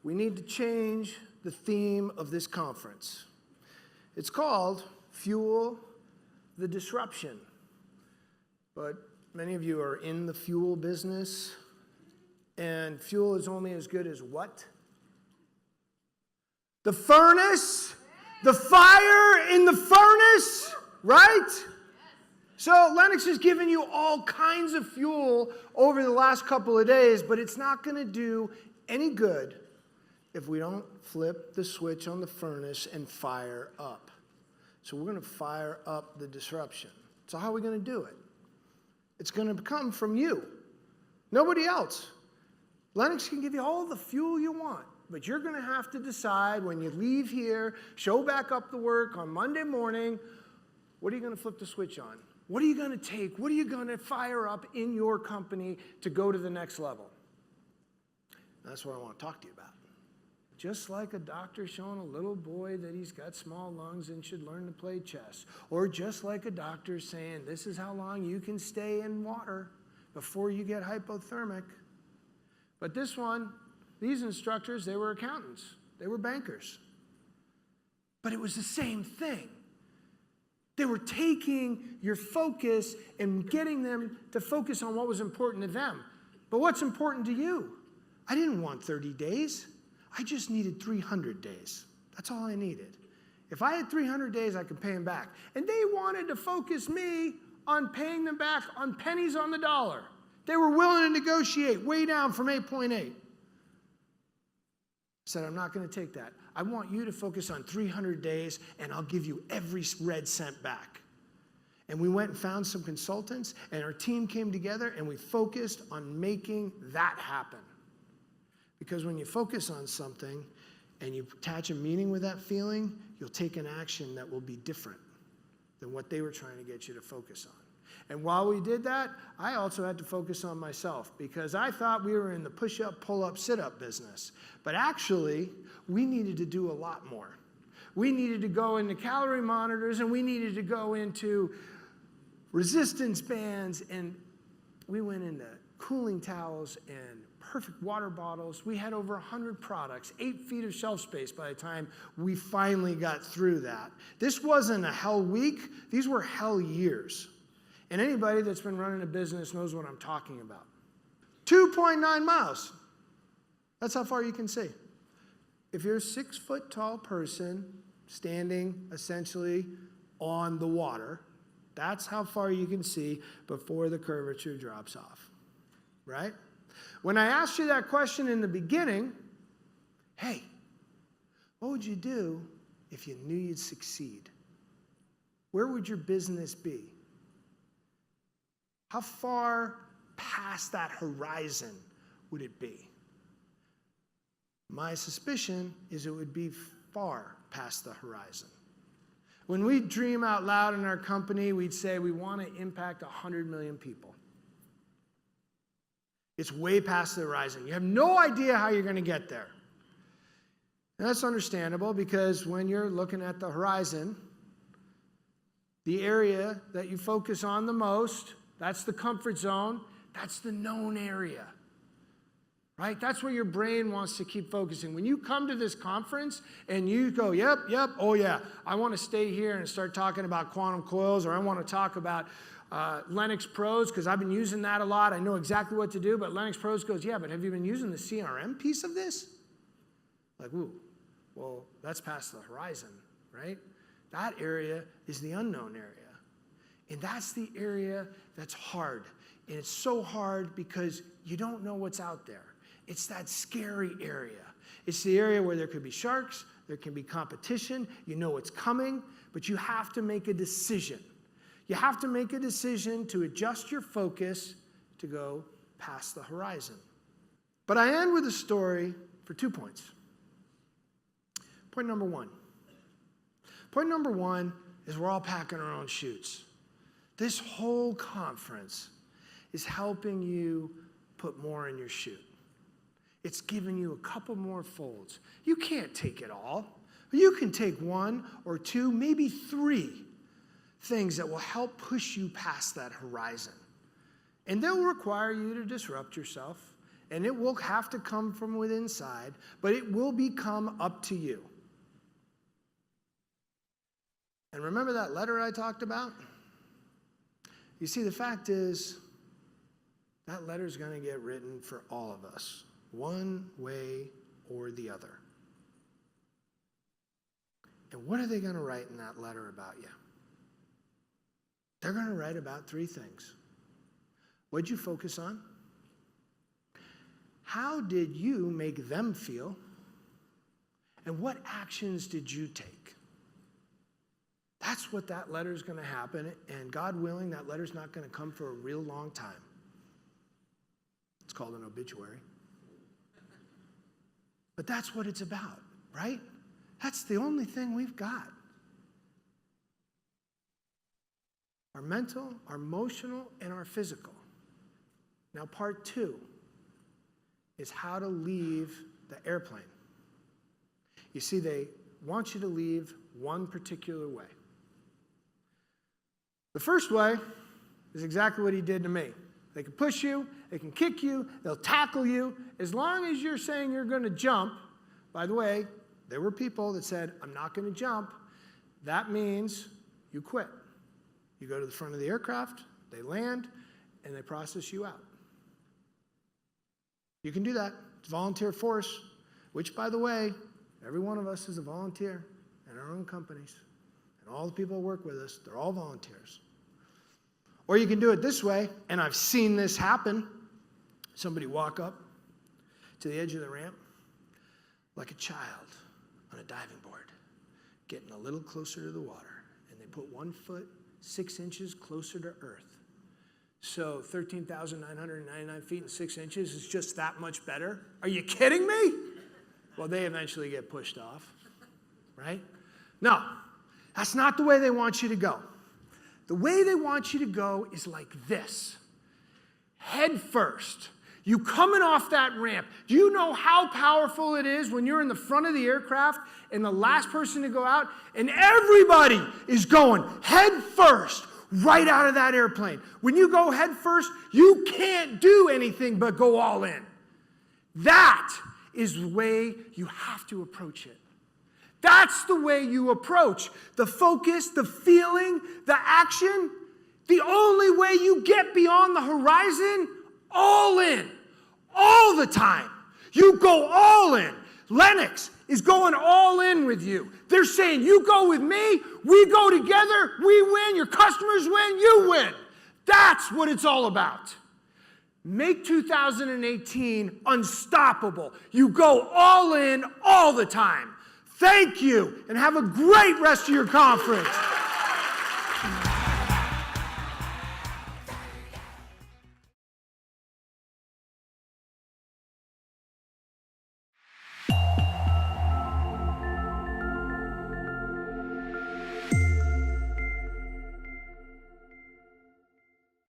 we need to change the theme of this conference. It's called Fuel the Disruption. But many of you are in the fuel business, and fuel is only as good as what? The furnace, the fire in the furnace, right? So Lennox has given you all kinds of fuel over the last couple of days, but it's not going to do any good if we don't flip the switch on the furnace and fire up. So we're going to fire up the disruption. So how are we going to do it? It's going to come from you, nobody else. Lennox can give you all the fuel you want, but you're going to have to decide when you leave here, show back up to work on Monday morning, what are you going to flip the switch on? What are you going to take? What are you going to fire up in your company to go to the next level? That's what I want to talk to you about. Just like a doctor showing a little boy that he's got small lungs and should learn to play chess. Or just like a doctor saying, this is how long you can stay in water before you get hypothermic. But this one, these instructors, they were accountants. They were bankers. But it was the same thing. They were taking your focus and getting them to focus on what was important to them. But what's important to you? I didn't want 30 days. I just needed 300 days. That's all I needed. If I had 300 days, I could pay them back. And they wanted to focus me on paying them back on pennies on the dollar. They were willing to negotiate way down from 8.8. I said, I'm not going to take that. I want you to focus on 300 days, and I'll give you every red cent back. And we went and found some consultants, and our team came together, and we focused on making that happen. Because when you focus on something and you attach a meaning with that feeling, you'll take an action that will be different than what they were trying to get you to focus on. And while we did that, I also had to focus on myself because I thought we were in the push-up, pull-up, sit-up business. But actually, we needed to do a lot more. We needed to go into calorie monitors, and we needed to go into resistance bands, and we went into cooling towels and perfect water bottles. We had over 100 products, 8 feet of shelf space by the time we finally got through that. This wasn't a hell week. These were hell years. And anybody that's been running a business knows what I'm talking about. 2.9 miles. That's how far you can see. If you're a 6-foot tall person standing essentially on the water, that's how far you can see before the curvature drops off, right? When I asked you that question in the beginning, hey, what would you do if you knew you'd succeed? Where would your business be? How far past that horizon would it be? My suspicion is it would be far past the horizon. When we dream out loud in our company, we'd say we want to impact 100 million people. It's way past the horizon. You have no idea how you're going to get there. And that's understandable because when you're looking at the horizon, the area that you focus on the most, that's the comfort zone, that's the known area. Right? That's where your brain wants to keep focusing. When you come to this conference and you go, yep, oh yeah, I want to stay here and start talking about quantum coils, or I want to talk about Lennox Pros because I've been using that a lot. I know exactly what to do, but Lennox Pros goes, yeah, but have you been using the CRM piece of this? Like, ooh, well, that's past the horizon, right? That area is the unknown area. And that's the area that's hard. And it's so hard because you don't know what's out there. It's that scary area. It's the area where there could be sharks, there can be competition, you know it's coming, but you have to make a decision. You have to make a decision to adjust your focus to go past the horizon. But I end with a story for 2 points. Point number one. Point number one is we're all packing our own chutes. This whole conference is helping you put more in your chute. It's giving you a couple more folds. You can't take it all. You can take 1 or 2, maybe 3 things that will help push you past that horizon. And they'll require you to disrupt yourself, and it will have to come from within inside, but it will become up to you. And remember that letter I talked about? You see, the fact is, that letter is going to get written for all of us, one way or the other. And what are they going to write in that letter about you? They're going to write about three things. What'd you focus on? How did you make them feel? And what actions did you take? That's what that letter is going to happen. And God willing, that letter's not going to come for a real long time. It's called an obituary. But that's what it's about, right? That's the only thing we've got. Our mental, our emotional, and our physical. Now, part 2 is how to leave the airplane. You see, they want you to leave one particular way. The first way is exactly what he did to me. They can push you, they can kick you, they'll tackle you. As long as you're saying you're going to jump, by the way, there were people that said, I'm not going to jump. That means you quit. You go to the front of the aircraft, they land, and they process you out. You can do that. It's volunteer force, which, by the way, every one of us is a volunteer in our own companies. And all the people who work with us, they're all volunteers. Or you can do it this way, and I've seen this happen. Somebody walk up to the edge of the ramp like a child on a diving board, getting a little closer to the water, and they put 1 foot 6 inches closer to earth. So 13,999 feet and 6 inches is just that much better. Are you kidding me? Well, they eventually get pushed off, right? No, that's not the way they want you to go. The way they want you to go is like this. Head first. You coming off that ramp. Do you know how powerful it is when you're in the front of the aircraft and the last person to go out and everybody is going head first right out of that airplane? When you go head first, you can't do anything but go all in. That is the way you have to approach it. That's the way you approach the focus, the feeling, the action. The only way you get beyond the horizon, all in, all the time. You go all in. Lennox is going all in with you. They're saying, you go with me, we go together, we win, your customers win, you win. That's what it's all about. Make 2018 unstoppable. You go all in all the time. Thank you, and have a great rest of your conference.